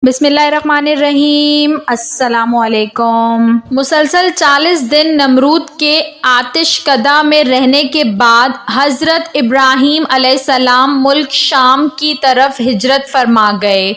بسم اللہ الرحمن الرحیم۔ السلام علیکم۔ مسلسل 40 دن نمرود کے آتش کدہ میں رہنے کے بعد حضرت ابراہیم علیہ السلام ملک شام کی طرف ہجرت فرما گئے۔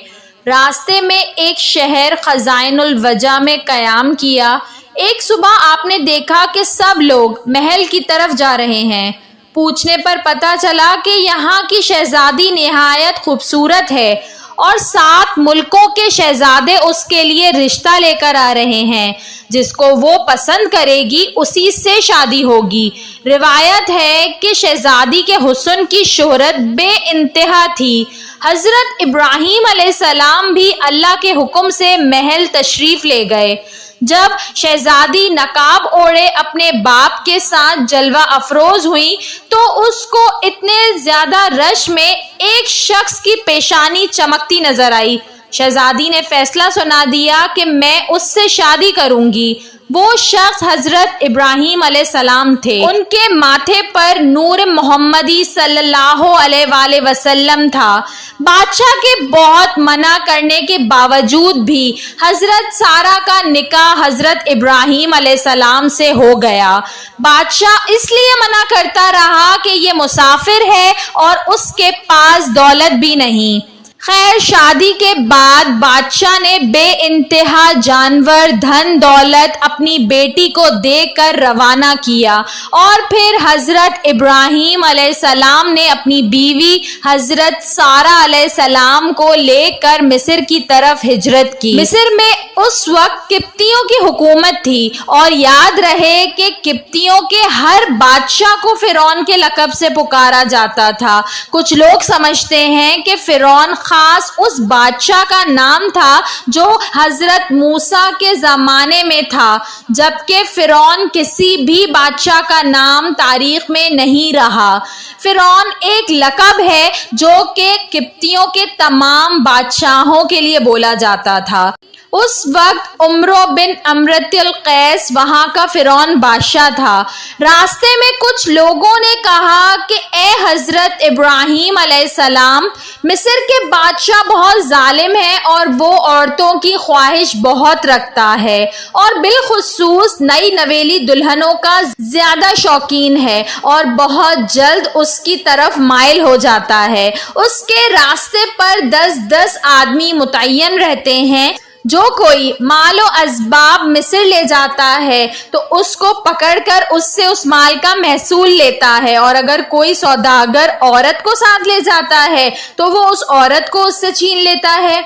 راستے میں ایک شہر خزائن الوجہ میں قیام کیا۔ ایک صبح آپ نے دیکھا کہ سب لوگ محل کی طرف جا رہے ہیں۔ پوچھنے پر پتہ چلا کہ یہاں کی شہزادی نہایت خوبصورت ہے اور 7 ملکوں کے شہزادے اس کے لیے رشتہ لے کر آ رہے ہیں۔ جس کو وہ پسند کرے گی اسی سے شادی ہوگی۔ روایت ہے کہ شہزادی کے حسن کی شہرت بے انتہا تھی۔ حضرت ابراہیم علیہ السلام بھی اللہ کے حکم سے محل تشریف لے گئے۔ جب شہزادی نقاب اوڑھے اپنے باپ کے ساتھ جلوہ افروز ہوئی تو اس کو اتنے زیادہ رش میں ایک شخص کی پیشانی چمکتی نظر آئی۔ شہزادی نے فیصلہ سنا دیا کہ میں اس سے شادی کروں گی۔ وہ شخص حضرت ابراہیم علیہ السلام تھے۔ ان کے ماتھے پر نور محمدی صلی اللہ علیہ وآلہ وسلم تھا۔ بادشاہ کے بہت منع کرنے کے باوجود بھی حضرت سارہ کا نکاح حضرت ابراہیم علیہ السلام سے ہو گیا۔ بادشاہ اس لیے منع کرتا رہا کہ یہ مسافر ہے اور اس کے پاس دولت بھی نہیں۔ خیر شادی کے بعد بادشاہ نے بے انتہا جانور دھن دولت اپنی بیٹی کو دے کر روانہ کیا اور پھر حضرت ابراہیم علیہ السلام نے اپنی بیوی حضرت سارہ علیہ السلام کو لے کر مصر کی طرف ہجرت کی۔ مصر میں اس وقت قبطیوں کی حکومت تھی اور یاد رہے کہ قبطیوں کے ہر بادشاہ کو فرعون کے لقب سے پکارا جاتا تھا۔ کچھ لوگ سمجھتے ہیں کہ فرعون خاص اس بادشاہ کا نام تھا جو حضرت موسیٰ کے زمانے میں تھا، جبکہ فرعون کسی بھی بادشاہ کا نام تاریخ میں نہیں رہا۔ فرعون ایک لقب ہے جو کہ قبطیوں کے تمام بادشاہوں کے لیے بولا جاتا تھا۔ اس وقت عمرو بن امرۃ القیس وہاں کا فرعون بادشاہ تھا۔ راستے میں کچھ لوگوں نے کہا کہ اے حضرت ابراہیم علیہ السلام، مصر کے بادشاہ بہت ظالم ہے اور وہ عورتوں کی خواہش بہت رکھتا ہے اور بالخصوص نئی نویلی دلہنوں کا زیادہ شوقین ہے اور بہت جلد اس کی طرف مائل ہو جاتا ہے۔ اس کے راستے پر 10 آدمی متعین رہتے ہیں۔ جو کوئی مال و اسباب مصر لے جاتا ہے تو اس کو پکڑ کر اس سے اس مال کا محصول لیتا ہے، اور اگر کوئی سوداگر عورت کو ساتھ لے جاتا ہے تو وہ اس عورت کو اس سے چھین لیتا ہے۔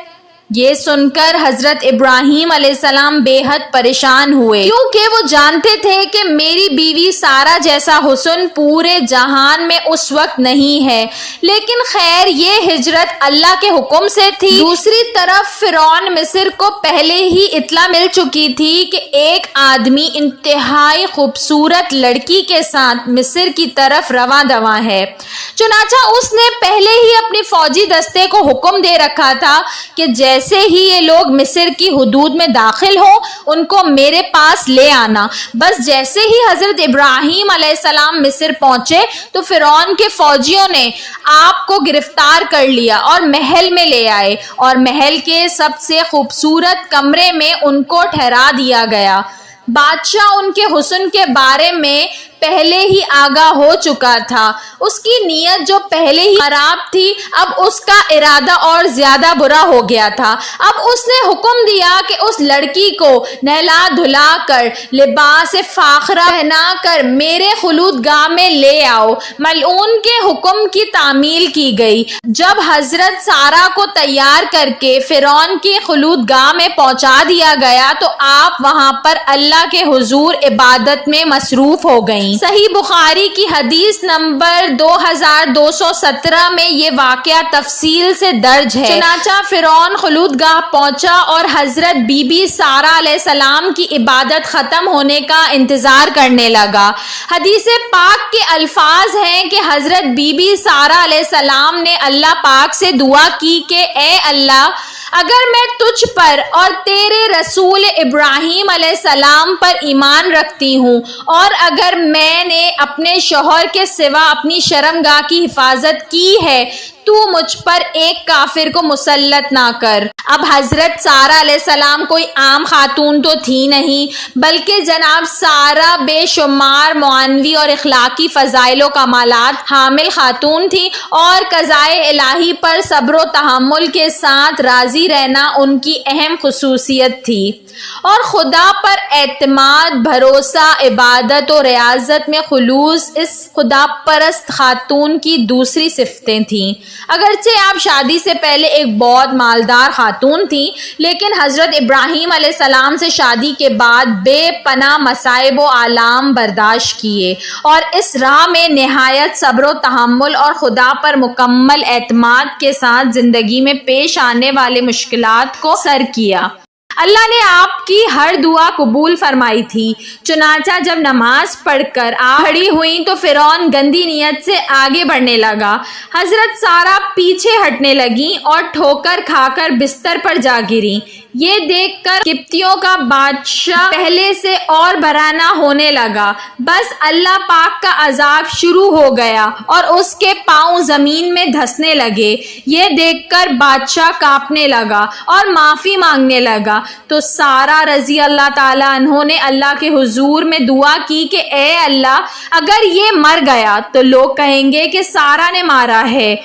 یہ سن کر حضرت ابراہیم علیہ السلام بے حد پریشان ہوئے، کیونکہ وہ جانتے تھے کہ میری بیوی سارہ جیسا حسن پورے جہان میں اس وقت نہیں ہے، لیکن خیر یہ ہجرت اللہ کے حکم سے تھی۔ دوسری طرف فرعون مصر کو پہلے ہی اطلاع مل چکی تھی کہ ایک آدمی انتہائی خوبصورت لڑکی کے ساتھ مصر کی طرف رواں دواں ہے۔ چنانچہ اس نے پہلے ہی اپنی فوجی دستے کو حکم دے رکھا تھا کہ جیسے ہی یہ لوگ مصر کی حدود میں داخل ہوں ان کو میرے پاس لے آنا۔ بس جیسے ہی حضرت ابراہیم علیہ السلام مصر پہنچے تو فرعون کے فوجیوں نے آپ کو گرفتار کر لیا اور محل میں لے آئے، اور محل کے سب سے خوبصورت کمرے میں ان کو ٹھہرا دیا گیا۔ بادشاہ ان کے حسن کے بارے میں پہلے ہی آگاہ ہو چکا تھا۔ اس کی نیت جو پہلے ہی خراب تھی اب اس کا ارادہ اور زیادہ برا ہو گیا تھا۔ اب اس نے حکم دیا کہ اس لڑکی کو نہلا دھلا کر لباس فاخرہ پہنا کر میرے خلودگاہ میں لے آؤ۔ ملعون کے حکم کی تعمیل کی گئی۔ جب حضرت سارہ کو تیار کر کے فرعون کی خلودگاہ میں پہنچا دیا گیا تو آپ وہاں پر اللہ کے حضور عبادت میں مصروف ہو گئیں۔ صحیح بخاری کی حدیث نمبر 2217 میں یہ واقعہ تفصیل سے درج ہے۔ چنانچہ فرعون خلودگاہ پہنچا اور حضرت بی بی سارہ علیہ السلام کی عبادت ختم ہونے کا انتظار کرنے لگا۔ حدیث پاک کے الفاظ ہیں کہ حضرت بی بی سارہ علیہ السلام نے اللہ پاک سے دعا کی کہ اے اللہ، اگر میں تجھ پر اور تیرے رسول ابراہیم علیہ السلام پر ایمان رکھتی ہوں اور اگر میں نے اپنے شوہر کے سوا اپنی شرمگاہ کی حفاظت کی ہے تو مجھ پر ایک کافر کو مسلط نہ کر۔ اب حضرت سارہ علیہ السلام کوئی عام خاتون تو تھی نہیں، بلکہ جناب سارہ بے شمار معنوی اور اخلاقی فضائل و کمالات حامل خاتون تھی، اور قضائے الہی پر صبر و تحمل کے ساتھ راضی رہنا ان کی اہم خصوصیت تھی، اور خدا پر اعتماد، بھروسہ، عبادت و ریاضت میں خلوص اس خدا پرست خاتون کی دوسری صفتیں تھیں۔ اگرچہ آپ شادی سے پہلے ایک بہت مالدار خاتون تھیں، لیکن حضرت ابراہیم علیہ السلام سے شادی کے بعد بے پناہ مصائب و آلام برداشت کیے، اور اس راہ میں نہایت صبر و تحمل اور خدا پر مکمل اعتماد کے ساتھ زندگی میں پیش آنے والے مشکلات کو سر کیا۔ اللہ نے آپ کی ہر دعا قبول فرمائی تھی۔ چنانچہ جب نماز پڑھ کر آپ کھڑی ہوئیں تو فرعون گندی نیت سے آگے بڑھنے لگا۔ حضرت سارہ پیچھے ہٹنے لگیں اور ٹھوکر کھا کر بستر پر جا گریں۔ یہ دیکھ کر قبطیوں کا بادشاہ پہلے سے اور برہنہ ہونے لگا۔ بس اللہ پاک کا عذاب شروع ہو گیا اور اس کے پاؤں زمین میں دھسنے لگے۔ یہ دیکھ کر بادشاہ کانپنے لگا اور معافی مانگنے لگا، تو سارہ رضی اللہ تعالیٰ عنہ نے اللہ کے حضور میں دعا کی کہ اے اللہ، اگر یہ مر گیا تو لوگ کہیں گے کہ سارہ نے مارا ہے۔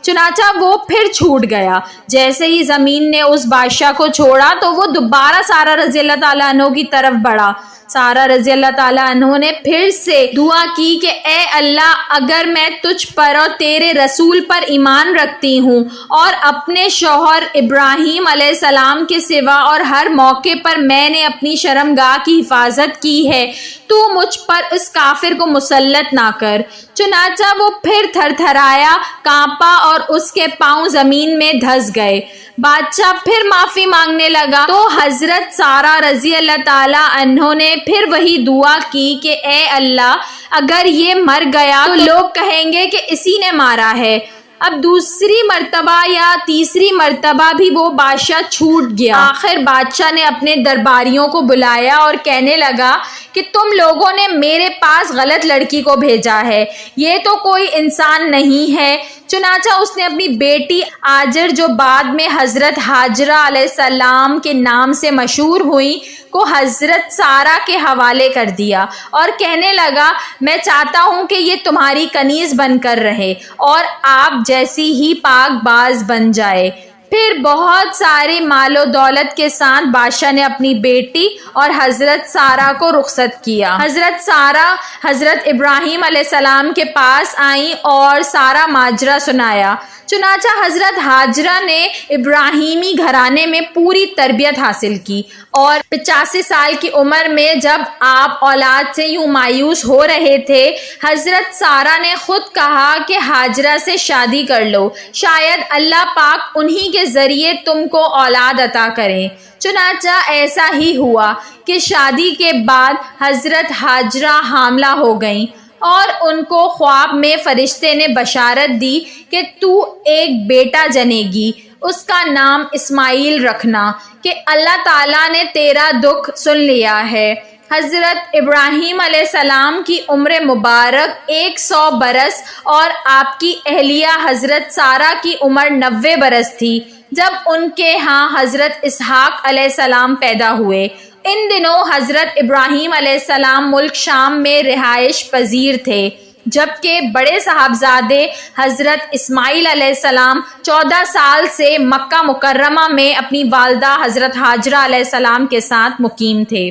چنانچہ وہ پھر چھوٹ گیا۔ جیسے ہی زمین نے اس بادشاہ کو چھوڑا تو وہ دوبارہ سارہ رضی اللہ تعالیٰ عنہ کی طرف بڑھا۔ سارہ رضی اللہ تعالیٰ عنہ نے پھر سے دعا کی کہ اے اللہ، اگر میں تجھ پر اور تیرے رسول پر ایمان رکھتی ہوں اور اپنے شوہر ابراہیم علیہ السلام کے سوا اور ہر موقع پر میں نے اپنی شرمگاہ کی حفاظت کی ہے، تو مجھ پر اس کافر کو مسلط نہ کر۔ چنانچہ وہ پھر تھر تھرایا، کانپا اور اس کے پاؤں زمین میں دھس گئے۔ بادشاہ پھر معافی مانگنے لگا تو حضرت سارہ رضی اللہ تعالیٰ عنہ نے پھر وہی دعا کی کہ اے اللہ، اگر یہ مر گیا تو لوگ کہیں گے کہ اسی نے مارا ہے۔ اب دوسری مرتبہ یا تیسری مرتبہ بھی وہ بادشاہ چھوٹ گیا۔ آخر بادشاہ نے اپنے درباریوں کو بلایا اور کہنے لگا کہ تم لوگوں نے میرے پاس غلط لڑکی کو بھیجا ہے، یہ تو کوئی انسان نہیں ہے۔ چنانچہ اس نے اپنی بیٹی آجر، جو بعد میں حضرت ہاجرہ علیہ السلام کے نام سے مشہور ہوئی، کو حضرت سارہ کے حوالے کر دیا اور کہنے لگا میں چاہتا ہوں کہ یہ تمہاری کنیز بن کر رہے اور آپ جیسی ہی پاک باز بن جائے۔ پھر بہت سارے مال و دولت کے ساتھ بادشاہ نے اپنی بیٹی اور حضرت سارہ کو رخصت کیا۔ حضرت سارہ حضرت ابراہیم علیہ السلام کے پاس آئیں اور سارا ماجرا سنایا۔ چنانچہ حضرت ہاجرہ نے ابراہیمی گھرانے میں پوری تربیت حاصل کی، اور 85 سال کی عمر میں جب آپ اولاد سے یوں مایوس ہو رہے تھے، حضرت سارہ نے خود کہا کہ ہاجرہ سے شادی کر لو، شاید اللہ پاک انہی کے ذریعے تم کو اولاد عطا کرے۔ چنانچہ ایسا ہی ہوا کہ شادی کے بعد حضرت ہاجرہ حاملہ ہو گئیں، اور ان کو خواب میں فرشتے نے بشارت دی کہ تو ایک بیٹا جنے گی، اس کا نام اسماعیل رکھنا، کہ اللہ تعالیٰ نے تیرا دکھ سن لیا ہے۔ حضرت ابراہیم علیہ السلام کی عمر مبارک 100 برس اور آپ کی اہلیہ حضرت سارہ کی عمر 90 برس تھی جب ان کے ہاں حضرت اسحاق علیہ السلام پیدا ہوئے۔ ان دنوں حضرت ابراہیم علیہ السلام ملک شام میں رہائش پذیر تھے، جبکہ بڑے صاحبزادے حضرت اسماعیل علیہ السلام 14 سال سے مکہ مکرمہ میں اپنی والدہ حضرت ہاجرہ علیہ السلام کے ساتھ مقیم تھے۔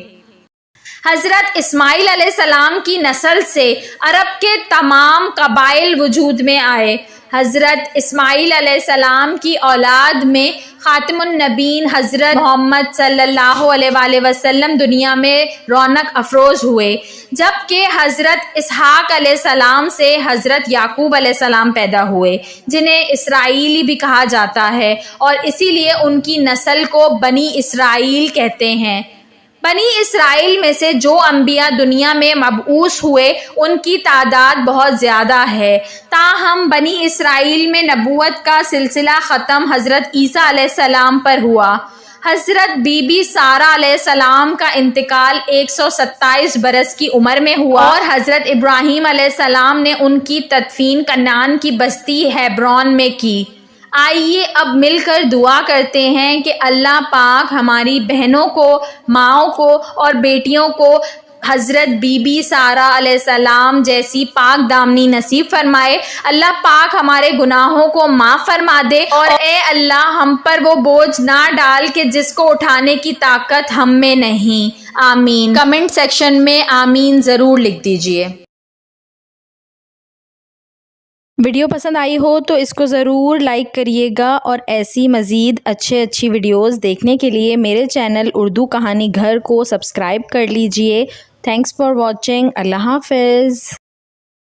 حضرت اسماعیل علیہ السلام کی نسل سے عرب کے تمام قبائل وجود میں آئے۔ حضرت اسماعیل علیہ السلام کی اولاد میں خاتم النبیین حضرت محمد صلی اللہ علیہ وآلہ وسلم دنیا میں رونق افروز ہوئے، جبکہ حضرت اسحاق علیہ السلام سے حضرت یعقوب علیہ السلام پیدا ہوئے، جنہیں اسرائیلی بھی کہا جاتا ہے، اور اسی لیے ان کی نسل کو بنی اسرائیل کہتے ہیں۔ بنی اسرائیل میں سے جو انبیاء دنیا میں مبعوث ہوئے ان کی تعداد بہت زیادہ ہے، تاہم بنی اسرائیل میں نبوت کا سلسلہ ختم حضرت عیسیٰ علیہ السلام پر ہوا۔ حضرت بی بی سارہ علیہ السلام کا انتقال 127 برس کی عمر میں ہوا اور حضرت ابراہیم علیہ السلام نے ان کی تدفین کنعان کی بستی ہیبرون میں کی۔ آئیے اب مل کر دعا کرتے ہیں کہ اللہ پاک ہماری بہنوں کو، ماؤں کو اور بیٹیوں کو حضرت بی بی سارہ علیہ السلام جیسی پاک دامنی نصیب فرمائے۔ اللہ پاک ہمارے گناہوں کو معاف فرما دے اور اے اللہ ہم پر وہ بوجھ نہ ڈال کہ جس کو اٹھانے کی طاقت ہم میں نہیں۔ آمین۔ کمنٹ سیکشن میں آمین ضرور لکھ دیجئے۔ ویڈیو پسند آئی ہو تو اس کو ضرور لائک کریے گا اور ایسی مزید اچھی ویڈیوز دیکھنے کے لیے میرے چینل اردو کہانی گھر کو سبسکرائب کر لیجئے۔ Thanks for watching. اللہ حافظ۔